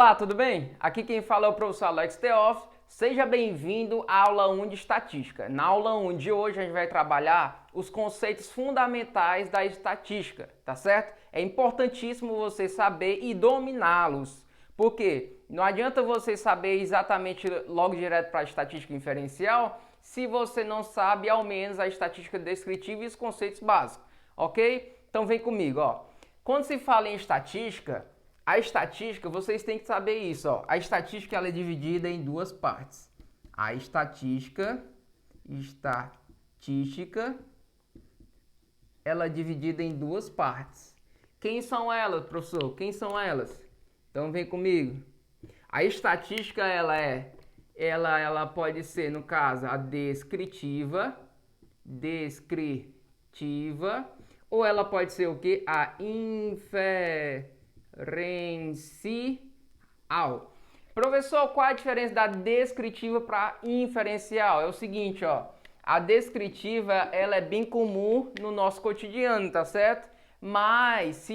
Olá, tudo bem? Aqui quem fala é o professor Alex Teófilo. Seja bem-vindo à aula 1 de estatística. Na aula 1 de hoje a gente vai trabalhar os conceitos fundamentais da estatística, tá certo? É importantíssimo você saber e dominá-los. Por quê? Não adianta você saber exatamente logo direto para a estatística inferencial se você não sabe ao menos a estatística descritiva e os conceitos básicos, ok? Então vem comigo, ó. Quando se fala em estatística, a estatística, vocês têm que saber isso, ó. A estatística ela é dividida em duas partes. A estatística, ela é dividida em duas partes. Quem são elas, professor? Quem são elas? Então vem comigo. A estatística ela pode ser, no caso, a descritiva, ou ela pode ser o quê? A inferencial. Professor, qual a diferença da descritiva para inferencial? É o seguinte, ó. A descritiva, ela é bem comum no nosso cotidiano, tá certo? Mas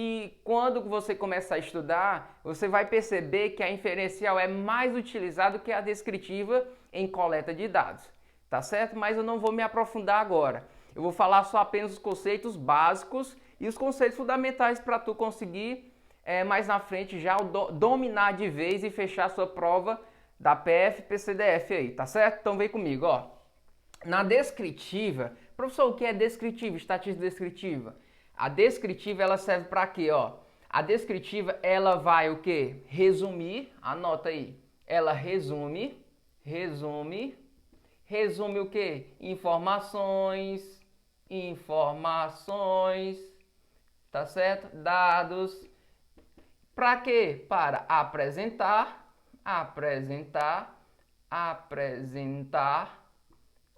quando você começar a estudar, você vai perceber que a inferencial é mais utilizada que a descritiva em coleta de dados, tá certo? Mas eu não vou me aprofundar agora. Eu vou falar só apenas os conceitos básicos e os conceitos fundamentais para tu conseguir mais na frente já dominar de vez e fechar a sua prova da PF, PCDF aí, tá certo? Então vem comigo, ó. Na descritiva, professor, o que é descritiva? Estatística descritiva? A descritiva ela serve para quê, ó? A descritiva ela vai o quê? Resumir, anota aí. Ela resume o quê? Informações, tá certo? Dados. Para quê? Para apresentar.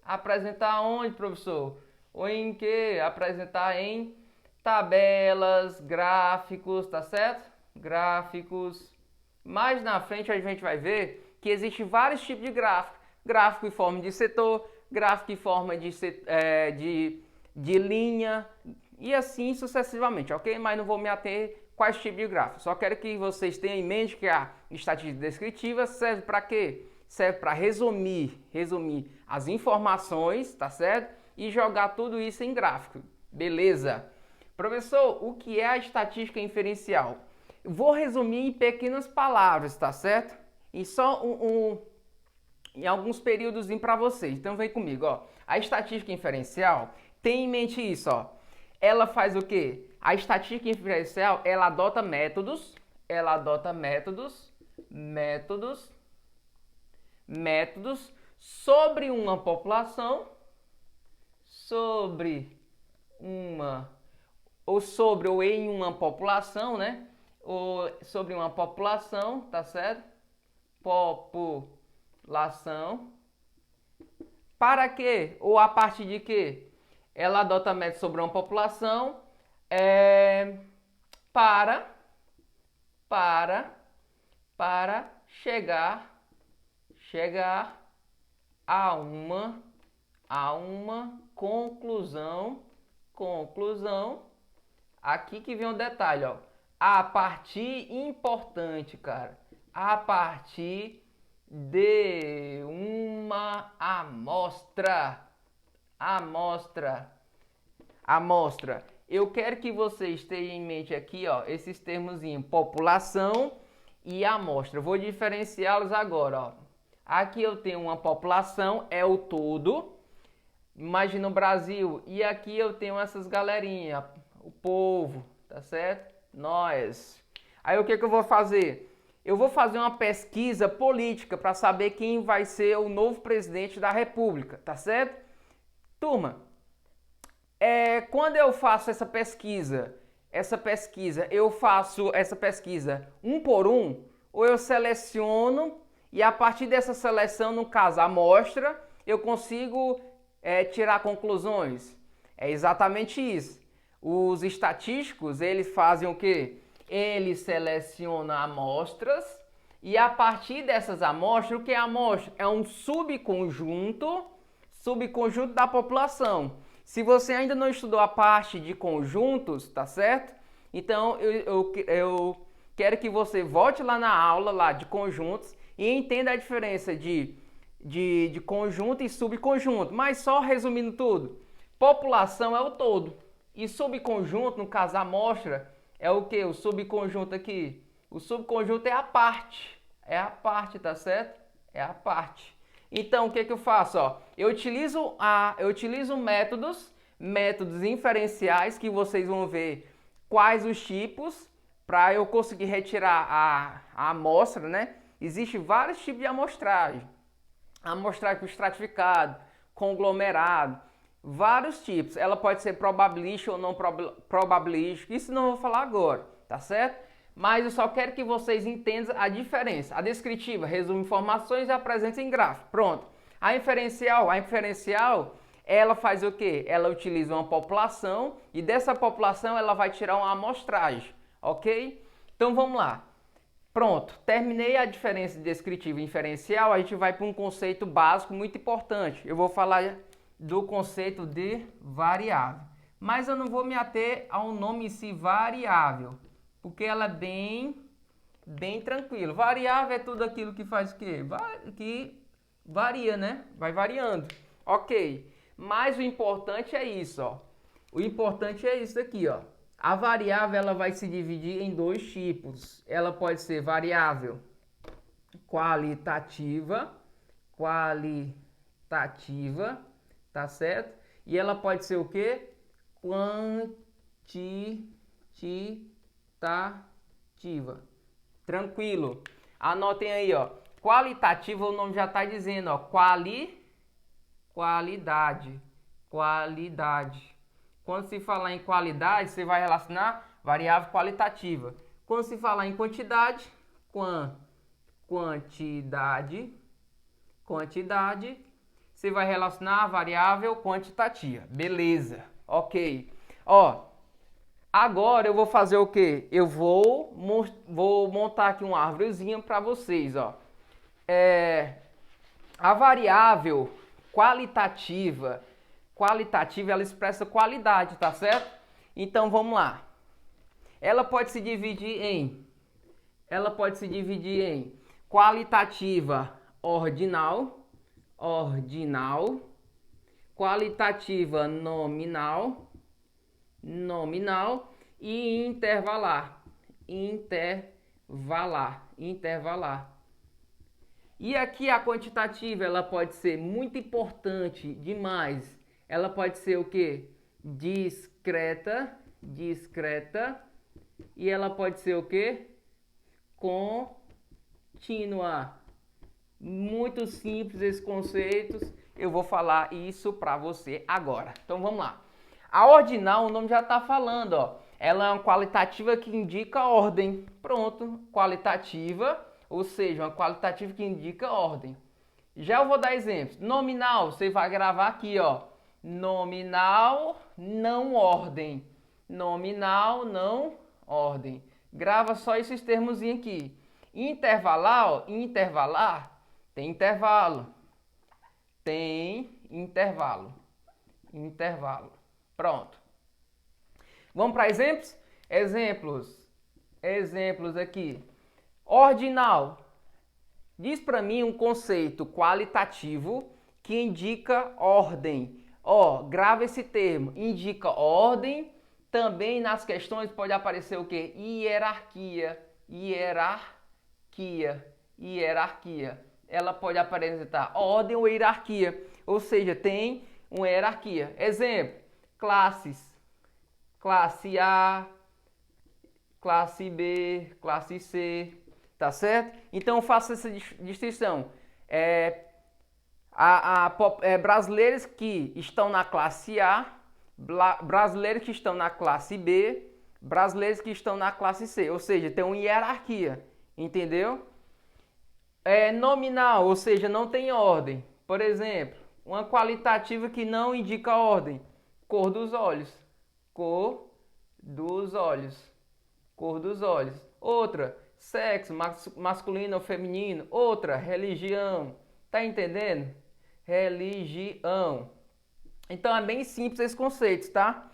Apresentar onde, professor? Ou em quê? Apresentar em tabelas, gráficos, tá certo? Gráficos. Mais na frente a gente vai ver que existe vários tipos de gráfico. Gráfico em forma de setor, gráfico em forma de linha e assim sucessivamente, ok? Mas não vou me ater quais tipos de gráfico. Só quero que vocês tenham em mente que a estatística descritiva serve para quê? Serve para resumir as informações, tá certo? E jogar tudo isso em gráfico. Beleza? Professor, o que é a estatística inferencial? Vou resumir em pequenas palavras, tá certo? E só em alguns períodos para vocês. Então vem comigo, ó. A estatística inferencial tem em mente isso, ó. Ela faz o quê? A estatística inferencial, ela adota métodos sobre uma população, ou em uma população, né? Ou sobre uma população, tá certo? População. Para quê? Ou a partir de quê? Ela adota métodos sobre uma população para chegar a uma conclusão. Aqui que vem um detalhe, ó. A partir, importante, cara. A partir de uma amostra. Eu quero que vocês tenham em mente aqui, ó, esses termozinhos, população e amostra. Eu vou diferenciá-los agora, ó. Aqui eu tenho uma população, é o todo. Imagina o Brasil. E aqui eu tenho essas galerinhas, o povo, tá certo? Nós. Aí o que eu vou fazer? Eu vou fazer uma pesquisa política para saber quem vai ser o novo presidente da República, tá certo? Turma, quando eu faço essa pesquisa, eu faço essa pesquisa um por um, ou eu seleciono e a partir dessa seleção, no caso a amostra, eu consigo tirar conclusões. É exatamente isso. Os estatísticos, eles fazem o quê? Eles selecionam amostras e a partir dessas amostras, o que é amostra? É um subconjunto da população. Se você ainda não estudou a parte de conjuntos, tá certo? Então eu quero que você volte lá na aula lá de conjuntos e entenda a diferença de conjunto e subconjunto. Mas só resumindo tudo, população é o todo e subconjunto, no caso a amostra, é o que? O subconjunto aqui. O subconjunto é a parte. É a parte, tá certo? É a parte. Então, o que que eu faço? Ó, eu utilizo métodos inferenciais que vocês vão ver quais os tipos para eu conseguir retirar a amostra, né? Existem vários tipos de amostragem. Amostragem por estratificado, conglomerado, vários tipos. Ela pode ser probabilística ou não probabilística. Isso não vou falar agora, tá certo? Mas eu só quero que vocês entendam a diferença. A descritiva resume informações e apresenta em gráfico. Pronto. A inferencial, ela faz o quê? Ela utiliza uma população e dessa população ela vai tirar uma amostragem, ok? Então vamos lá. Pronto, terminei a diferença descritiva e inferencial, a gente vai para um conceito básico muito importante. Eu vou falar do conceito de variável. Mas eu não vou me ater ao nome em si, variável, porque ela é bem tranquilo. Variável é tudo aquilo que faz o quê? Que varia, né? Vai variando. Ok. Mas o importante é isso, ó. O importante é isso aqui, ó. A variável ela vai se dividir em dois tipos. Ela pode ser variável qualitativa, tá certo? E ela pode ser o quê? Quantitativa. Tranquilo. Anotem aí, ó. Qualitativa, o nome já está dizendo, ó. Qualidade. Quando se falar em qualidade, você vai relacionar variável qualitativa. Quando se falar em quantidade, quantidade, você vai relacionar a variável quantitativa. Beleza, ok. Ó, agora eu vou fazer o quê? Eu vou montar aqui uma árvorezinha para vocês, ó. A variável qualitativa, ela expressa qualidade, tá certo? Então vamos lá. Ela pode se dividir em qualitativa ordinal, qualitativa nominal e intervalar. E aqui a quantitativa, ela pode ser muito importante demais. Ela pode ser o quê? Discreta. E ela pode ser o quê? Contínua. Muito simples esses conceitos. Eu vou falar isso para você agora. Então vamos lá. A ordinal, o nome já está falando, ó. Ela é uma qualitativa que indica ordem. Pronto, qualitativa, ou seja, uma qualitativa que indica ordem. Já eu vou dar exemplos. Nominal, você vai gravar aqui, ó. Nominal, não ordem. Nominal, não ordem. Grava só esses termos aqui. Intervalar, tem intervalo. Pronto. Vamos para exemplos? Exemplos aqui. Ordinal. Diz para mim um conceito qualitativo que indica ordem. Ó, grava esse termo. Indica ordem. Também nas questões pode aparecer o quê? Hierarquia. Ela pode apresentar ordem ou hierarquia. Ou seja, tem uma hierarquia. Exemplo, classes. Classe A, classe B, classe C, tá certo? Então faça essa distinção. Brasileiros que estão na classe A, brasileiros que estão na classe B, brasileiros que estão na classe C. Ou seja, tem uma hierarquia, entendeu? Nominal, ou seja, não tem ordem. Por exemplo, uma qualitativa que não indica ordem. Cor dos olhos. Outra, sexo, masculino ou feminino. Outra, religião. Tá entendendo? Religião. Então é bem simples esse conceito, tá?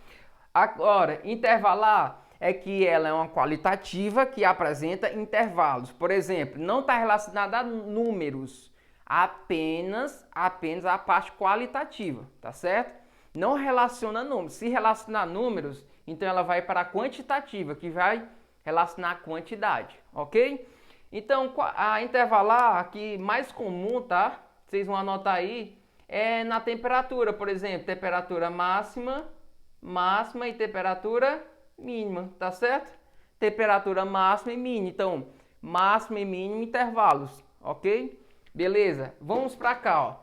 Agora, intervalar é que ela é uma qualitativa que apresenta intervalos. Por exemplo, não está relacionada a números, apenas a parte qualitativa, tá certo? Não relaciona números. Se relacionar números, então ela vai para a quantitativa, que vai relacionar a quantidade, ok? Então, a intervalar aqui mais comum, tá? Vocês vão anotar aí, é na temperatura, por exemplo, temperatura máxima e temperatura mínima, tá certo? Temperatura máxima e mínima, então, máxima e mínima intervalos, ok? Beleza, vamos para cá, ó.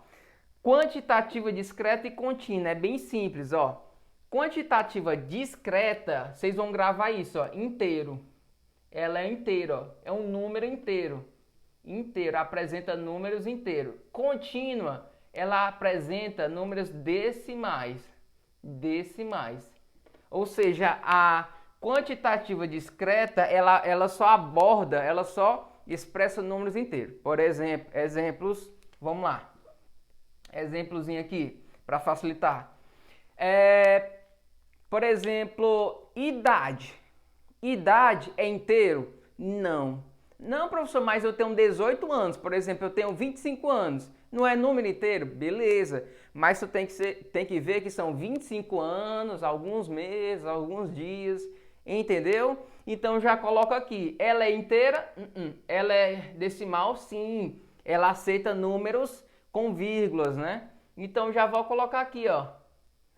Quantitativa discreta e contínua, é bem simples, ó. Quantitativa discreta, vocês vão gravar isso, ó, inteiro. Ela é inteira, ó, é um número inteiro. Inteiro, apresenta números inteiros. Contínua, ela apresenta números decimais. Decimais. Ou seja, a quantitativa discreta, ela só aborda, ela só expressa números inteiros. Por exemplo, exemplos, vamos lá. Exemplozinho aqui, para facilitar. Por exemplo, idade. Idade é inteiro? Não. Não, professor, mas eu tenho 18 anos. Por exemplo, eu tenho 25 anos. Não é número inteiro? Beleza. Mas tu tem que ver que são 25 anos, alguns meses, alguns dias. Entendeu? Então já coloco aqui. Ela é inteira? Ela é decimal? Sim. Ela aceita números com vírgulas, né? Então já vou colocar aqui, ó.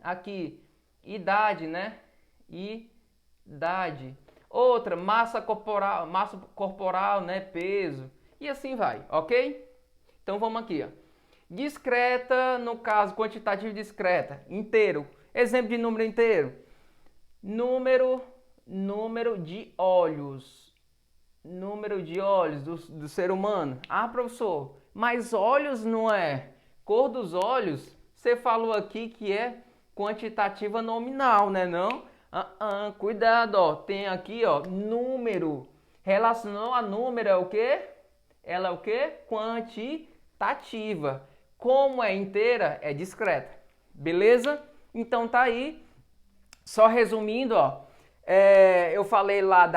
Aqui, idade, né? Idade. Outra, massa corporal, né? Peso. E assim vai, ok? Então vamos aqui, ó. Discreta, no caso, quantitativo discreta, inteiro. Exemplo de número inteiro. Número de olhos. Número de olhos do ser humano. Ah, professor, mas olhos não é cor dos olhos? Você falou aqui que é quantitativa nominal, né não? Cuidado, ó. Tem aqui, ó, número. Relacionou a número é o quê? Ela é o quê? Quantitativa. Como é inteira, é discreta. Beleza? Então tá aí. Só resumindo, ó. Eu falei lá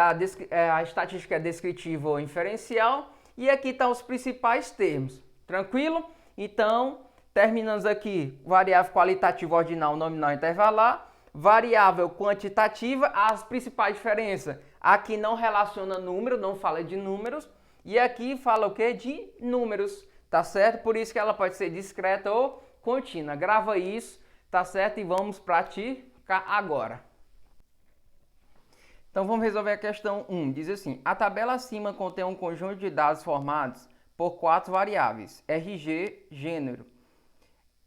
a estatística descritiva ou inferencial. E aqui estão os principais termos. Tranquilo? Então, terminamos aqui. Variável qualitativa, ordinal, nominal, intervalar. Variável quantitativa, as principais diferenças. Aqui não relaciona número, não fala de números. E aqui fala o que? De números, tá certo? Por isso que ela pode ser discreta ou contínua. Grava isso, tá certo? E vamos praticar agora. Então vamos resolver a questão 1. Diz assim, a tabela acima contém um conjunto de dados formados por 4 variáveis. RG, gênero.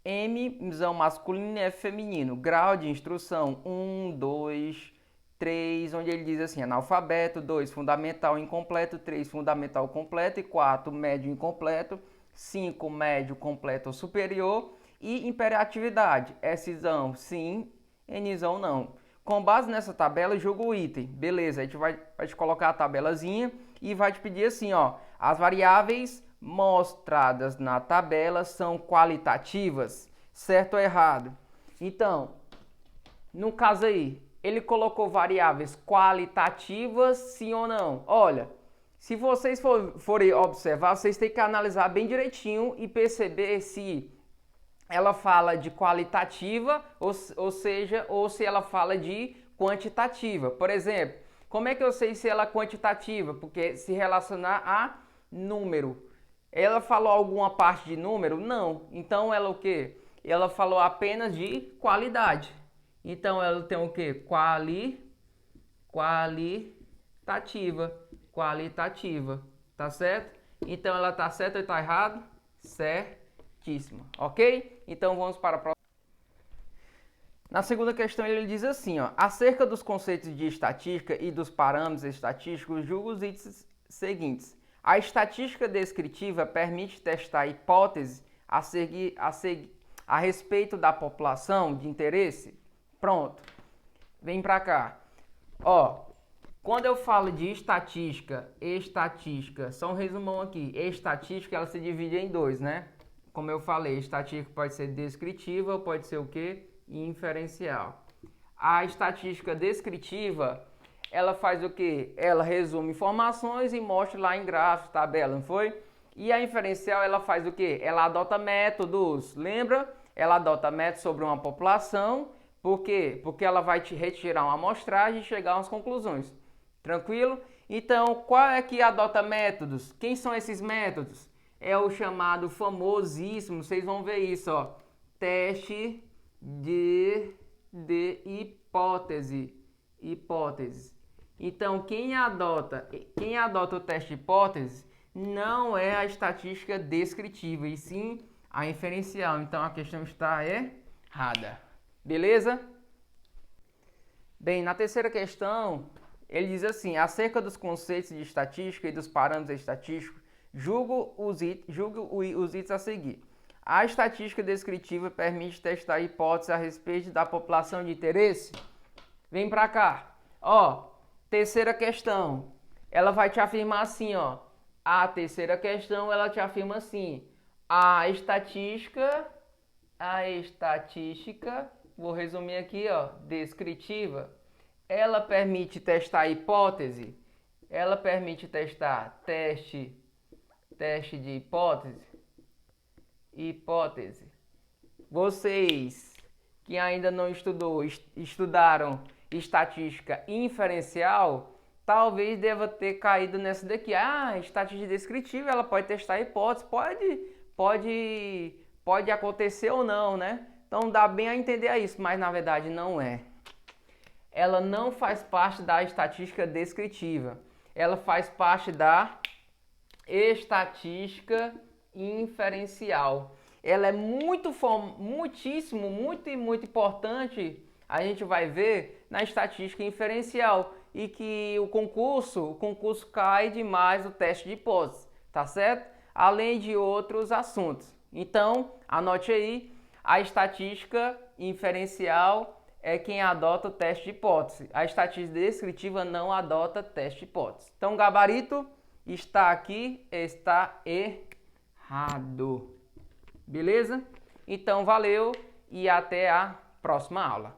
M, masculino e F feminino. Grau de instrução 1, 2, 3, onde ele diz assim, analfabeto, 2, fundamental incompleto, 3, fundamental completo e 4, médio incompleto, 5, médio completo ou superior e imperatividade, Szão sim, Nzão não. Com base nessa tabela, julga o item. Beleza, a gente vai te colocar a tabelazinha e vai te pedir assim, ó, as variáveis mostradas na tabela são qualitativas, certo ou errado? Então, no caso aí, ele colocou variáveis qualitativas, sim ou não? Olha, se vocês forem observar, vocês têm que analisar bem direitinho e perceber se ela fala de qualitativa, ou seja, ou se ela fala de quantitativa. Por exemplo, como é que eu sei se ela é quantitativa? Porque se relacionar a número. Ela falou alguma parte de número? Não. Então ela o quê? Ela falou apenas de qualidade. Então ela tem o quê? Qualitativa. Tá certo? Então ela tá certa ou tá errado? Certíssimo. Ok? Então vamos para a próxima. Na segunda questão ele diz assim, ó, acerca dos conceitos de estatística e dos parâmetros estatísticos, julga os itens seguintes. A estatística descritiva permite testar hipóteses a respeito da população de interesse. Pronto. Vem para cá. Ó, quando eu falo de estatística, só um resumão aqui. Estatística, ela se divide em dois, né? Como eu falei, estatística pode ser descritiva ou pode ser o quê? Inferencial. A estatística descritiva, ela faz o quê? Ela resume informações e mostra lá em gráficos, tabela, não foi? E a inferencial, ela faz o quê? Ela adota métodos, lembra? Ela adota métodos sobre uma população, por quê? Porque ela vai te retirar uma amostragem e chegar a umas conclusões. Tranquilo? Então, qual é que adota métodos? Quem são esses métodos? É o chamado famosíssimo, vocês vão ver isso, ó. Teste de hipótese. Então, quem adota o teste de hipótese não é a estatística descritiva, e sim a inferencial. Então, a questão está errada. Beleza? Bem, na terceira questão, ele diz assim: acerca dos conceitos de estatística e dos parâmetros estatísticos, julgo os itens a seguir. A estatística descritiva permite testar hipóteses a respeito da população de interesse? Vem para cá. Ó, terceira questão. Ela vai te afirmar assim, ó. A terceira questão, ela te afirma assim: a estatística, vou resumir aqui, ó, descritiva, ela permite testar hipótese, ela permite testar teste de hipótese. Vocês que ainda não estudaram estatística inferencial, talvez deva ter caído nessa daqui. Ah, estatística descritiva, ela pode testar hipótese, pode acontecer ou não, né? Então dá bem a entender isso, mas na verdade não é. Ela não faz parte da estatística descritiva. Ela faz parte da estatística inferencial. Ela é muito importante, a gente vai ver na estatística inferencial, e que o concurso cai demais o teste de hipótese, tá certo? Além de outros assuntos. Então, anote aí, a estatística inferencial é quem adota o teste de hipótese. A estatística descritiva não adota teste de hipótese. Então, o gabarito está aqui, está errado. Beleza? Então, valeu e até a próxima aula.